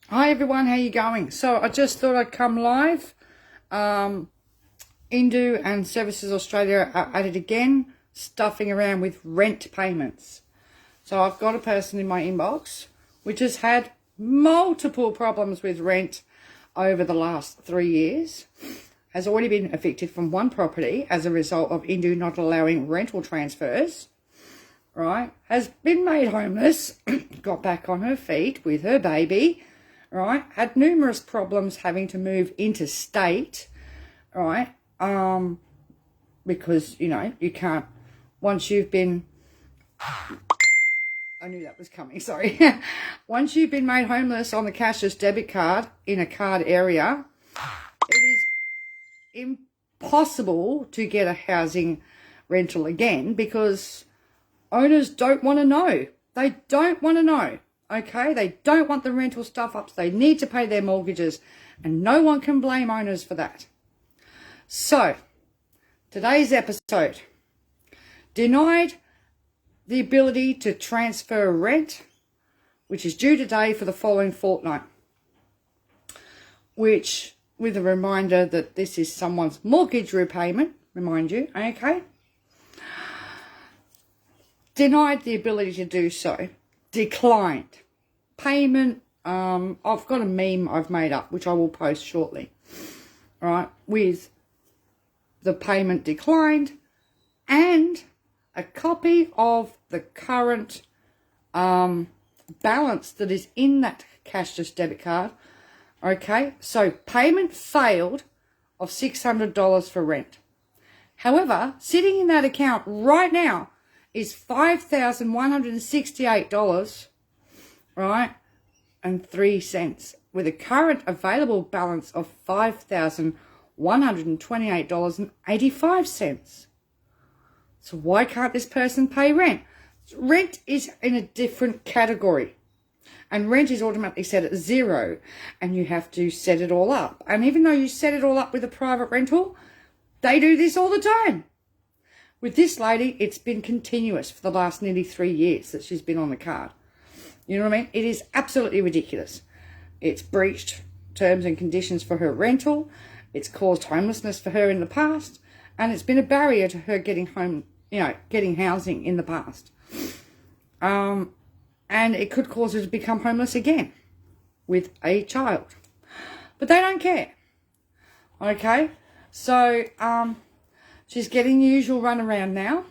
Hi everyone, how you going? So I just thought I'd come live. Indue and Services Australia are at it again, stuffing around with rent payments. So I've got a person in my inbox which has had multiple problems with rent over the last 3 years, has already been evicted from one property as a result of Indue not allowing rental transfers, right? Has been made homeless, got back on her feet with her baby, right? Had numerous problems having to move interstate, right? Because, you can't, once you've been, I knew that was coming, sorry. Once you've been made homeless on the cashless debit card in a card area, it is impossible to get a housing rental again because owners don't want to know. They don't want to know. Okay, they don't want the rental stuff up, so they need to pay their mortgages, and no one can blame owners for that. So, today's episode, denied the ability to transfer rent, which is due today for the following fortnight, which, with a reminder that this is someone's mortgage repayment, remind you, okay? Denied the ability to do so. Declined. Payment, I've got a meme I've made up, which I will post shortly, right, with the payment declined and a copy of the current balance that is in that cashless debit card, okay? So payment failed of $600 for rent. However, sitting in that account right now is $5,168, right, and 3 cents, with a current available balance of $5,128.85. So why can't this person pay rent? Rent is in a different category, and rent is automatically set at 0, and you have to set it all up. And even though you set it all up with a private rental, they do this all the time. With this lady, it's been continuous for the last nearly 3 years that she's been on the card. You know what I mean? It is absolutely ridiculous. It's breached terms and conditions for her rental. It's caused homelessness for her in the past. And it's been a barrier to her getting home, getting housing in the past. And it could cause her to become homeless again with a child. But they don't care. Okay? So, she's getting the usual runaround now.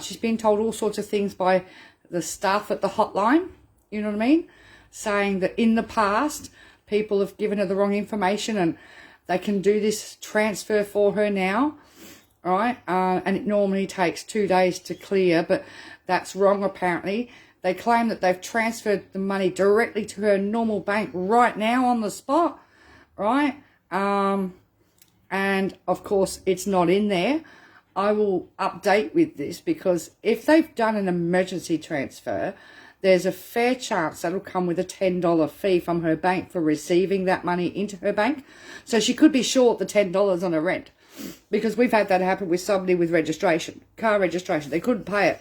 She's been told all sorts of things by the staff at the hotline, you know what I mean? Saying that in the past, people have given her the wrong information and they can do this transfer for her now, right? And it normally takes 2 days to clear, but that's wrong apparently. They claim that they've transferred the money directly to her normal bank right now on the spot, right? And of course it's not in there. I will update with this because if they've done an emergency transfer, there's a fair chance that'll come with a $10 fee from her bank for receiving that money into her bank. So she could be short the $10 on her rent, because we've had that happen with somebody with registration, car registration. They couldn't pay it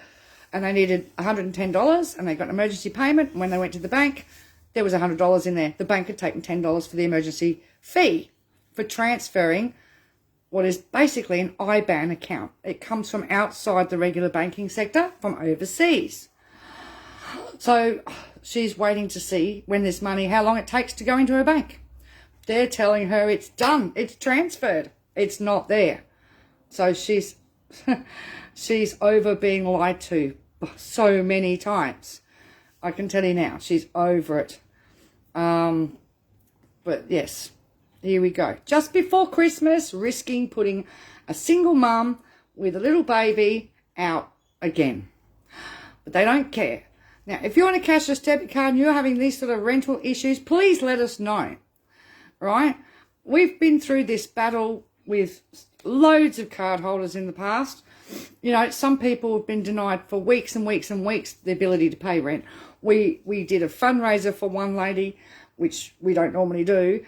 and they needed $110 and they got an emergency payment. And when they went to the bank, there was $100 in there. The bank had taken $10 for the emergency fee for transferring what is basically an IBAN account. It comes from outside the regular banking sector, from overseas. So she's waiting to see when this money, how long it takes to go into her bank. They're telling her it's done, it's transferred, it's not there. So she's over being lied to so many times. I can tell you now, she's over it. But yes, here we go. Just before Christmas, risking putting a single mum with a little baby out again. But they don't care. Now, if you're on a cashless debit card and you're having these sort of rental issues, please let us know, right? We've been through this battle with loads of card holders in the past. Some people have been denied for weeks and weeks and weeks the ability to pay rent. We did a fundraiser for one lady, which we don't normally do.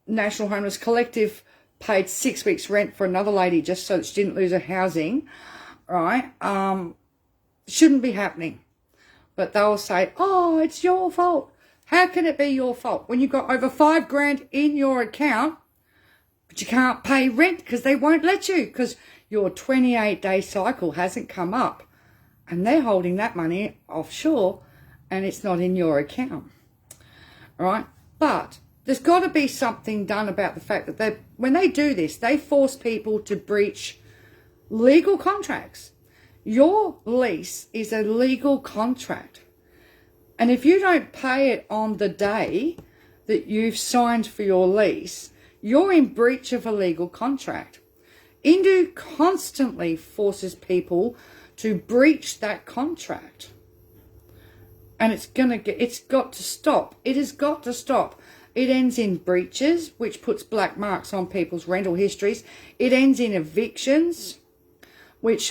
National Homeless Collective paid 6 weeks rent for another lady just so that she didn't lose her housing, right? Shouldn't be happening. But they'll say, oh, it's your fault. How can it be your fault when you've got over $5,000 in your account, but you can't pay rent because they won't let you because your 28-day cycle hasn't come up and they're holding that money offshore and it's not in your account, right? But there's got to be something done about the fact that when they do this, they force people to breach legal contracts. Your lease is a legal contract. And if you don't pay it on the day that you've signed for your lease, you're in breach of a legal contract. Indue constantly forces people to breach that contract. And it's got to stop. It has got to stop. It ends in breaches, which puts black marks on people's rental histories. It ends in evictions, which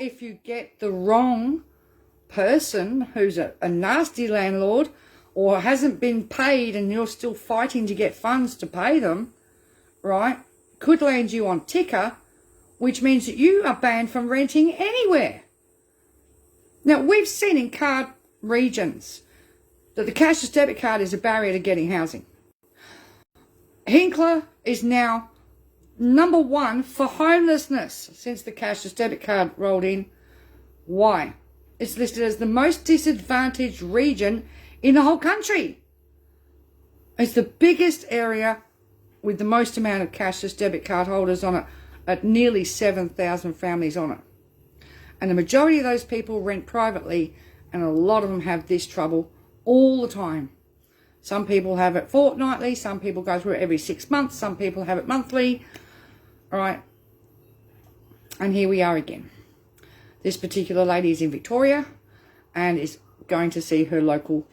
if you get the wrong person who's a nasty landlord or hasn't been paid and you're still fighting to get funds to pay them, right, could land you on ticker, which means that you are banned from renting anywhere. Now, we've seen in card regions that the cashless debit card is a barrier to getting housing. Hinkler is now number 1 for homelessness since the cashless debit card rolled in. Why? It's listed as the most disadvantaged region in the whole country. It's the biggest area with the most amount of cashless debit card holders on it, at nearly 7,000 families on it. And the majority of those people rent privately, and a lot of them have this trouble all the time. Some people have it fortnightly, some people go through it every 6 months, some people have it monthly. All right. And here we are again. This particular lady is in Victoria and is going to see her local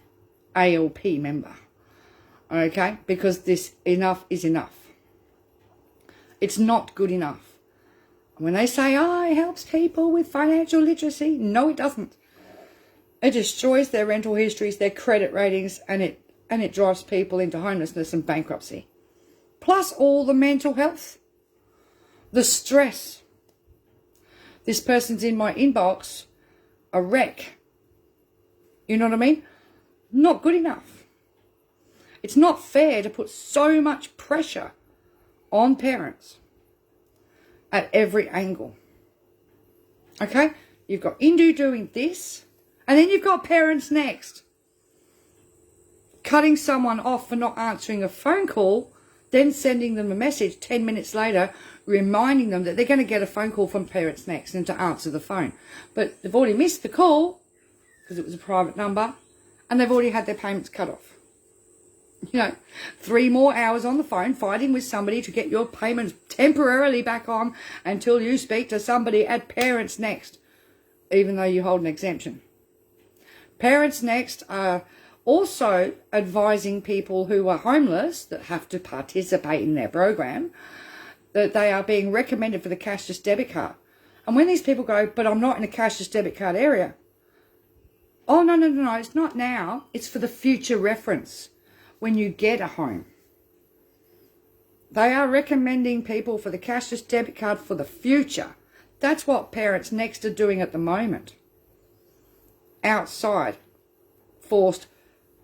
ALP member. Okay? Because this enough is enough. It's not good enough. When they say, oh, it helps people with financial literacy, no, it doesn't. It destroys their rental histories, their credit ratings, and it drives people into homelessness and bankruptcy. Plus all the mental health, the stress. This person's in my inbox, a wreck. You know what I mean? Not good enough. It's not fair to put so much pressure on parents at every angle. Okay? You've got Indue doing this, and then you've got parents next. Cutting someone off for not answering a phone call, then sending them a message 10 minutes later, reminding them that they're going to get a phone call from parents next and to answer the phone. But they've already missed the call because it was a private number, and they've already had their payments cut off. 3 more hours on the phone fighting with somebody to get your payments temporarily back on until you speak to somebody at Parents Next, even though you hold an exemption. Parents Next are also advising people who are homeless that have to participate in their program that they are being recommended for the cashless debit card. And when these people go, but I'm not in a cashless debit card area. Oh, no, it's not now. It's for the future reference when you get a home. They are recommending people for the cashless debit card for the future. That's what Parents Next are doing at the moment. Outside forced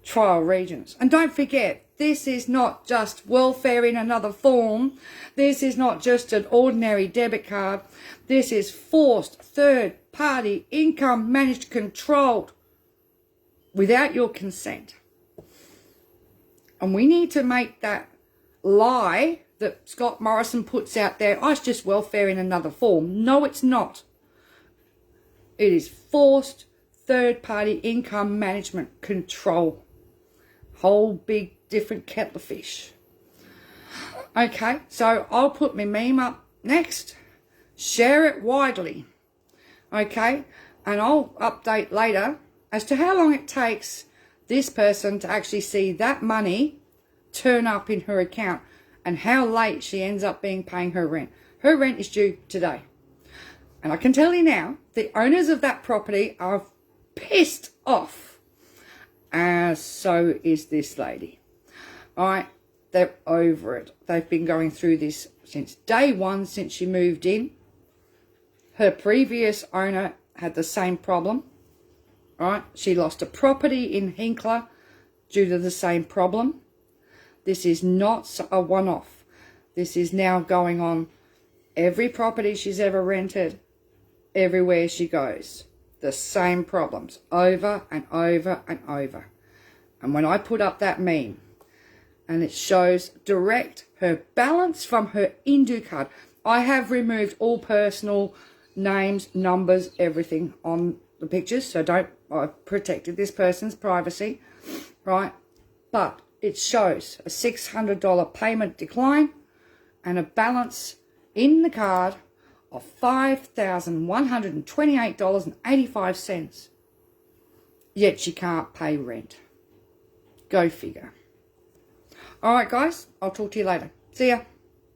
trial regions. And don't forget, this is not just welfare in another form. This is not just an ordinary debit card. This is forced third-party income managed controlled without your consent. And we need to make that lie that Scott Morrison puts out there, oh, it's just welfare in another form. No, it's not. It is forced third-party income management control. Whole big different kettle of fish. Okay, so I'll put my meme up next. Share it widely. Okay, and I'll update later as to how long it takes this person to actually see that money turn up in her account and how late she ends up being paying her rent. Her rent is due today. And I can tell you now, the owners of that property are pissed off. As so is this lady. All right, they're over it. They've been going through this since day one, since she moved in. Her previous owner had the same problem. right? She lost a property in Hinkler due to the same problem. This is not a one-off. This is now going on every property she's ever rented, everywhere she goes. The same problems over and over and over. And when I put up that meme, and it shows direct her balance from her Indue card, I have removed all personal names, numbers, everything on the pictures, so I've protected this person's privacy, right? But it shows a $600 payment decline and a balance in the card of $5,128.85. Yet she can't pay rent. Go figure. All right, guys, I'll talk to you later. See ya.